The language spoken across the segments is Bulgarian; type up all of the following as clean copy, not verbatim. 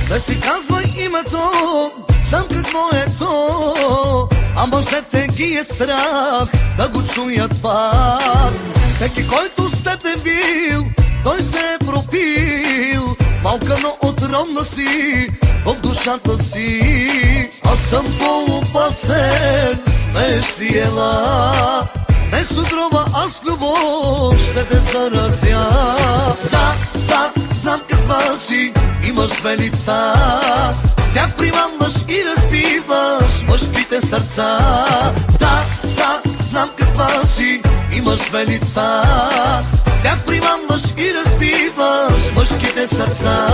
Да си казвай името, знам какво е то, а мъжете ги е страх да го чуят пак. Всеки, който с теб е бил, той се е пропил, малка, но отровна си в душата си. Аз съм по-опасен, смееш ли ела? Не с отрова, аз любов ще те заразя. Да, знам каква си, имаш две лица, с тях примамваш и разбиваш мъжките сърца. Да, знам каква си, имаш две лица, с тях примамваш и разбиваш мъжките сърца.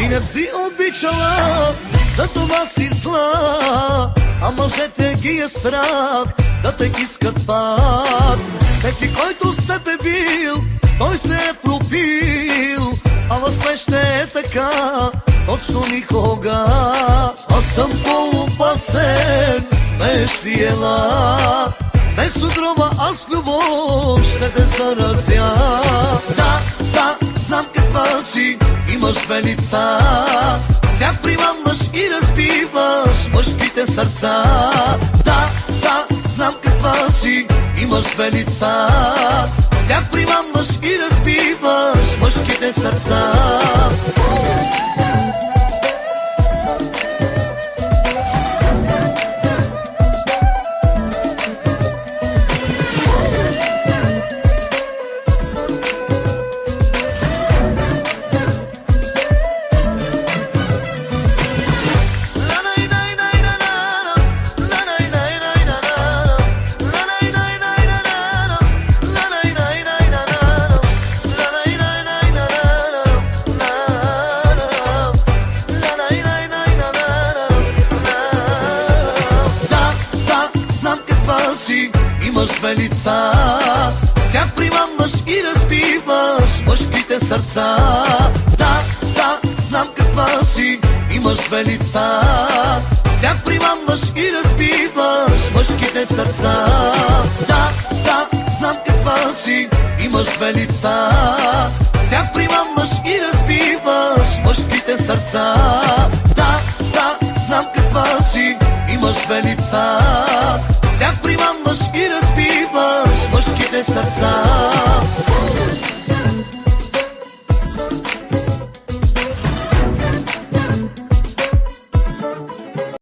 Не си обичала, за това си зла, а мъжете ги е страх да те искат пак. Всеки, който с теб е бил, той се е пропил, а в мен ще е така, точно никога. Аз съм по-опасен, смееш ли ела? Не с отрова, аз любов ще те заразя. Да, знам каква си, имаш две лица, с тях примамваш и разбиваш мъжките сърца. Да, знам каква си, имаш две лица, с тях примамваш и разбиваш мъжките сърца. Имаш две лица, с тях примамваш и разбиваш мъжките сърца. Да, знам каква си, имаш две лица, с тях примамваш и разбиваш мъжките сърца. Да, знам каква си, имаш две лица, с тях примамваш и разбиваш мъжките сърца. Да, знам каква си, имаш две лица, с тях примамваш и разбиваш мъжките сърца.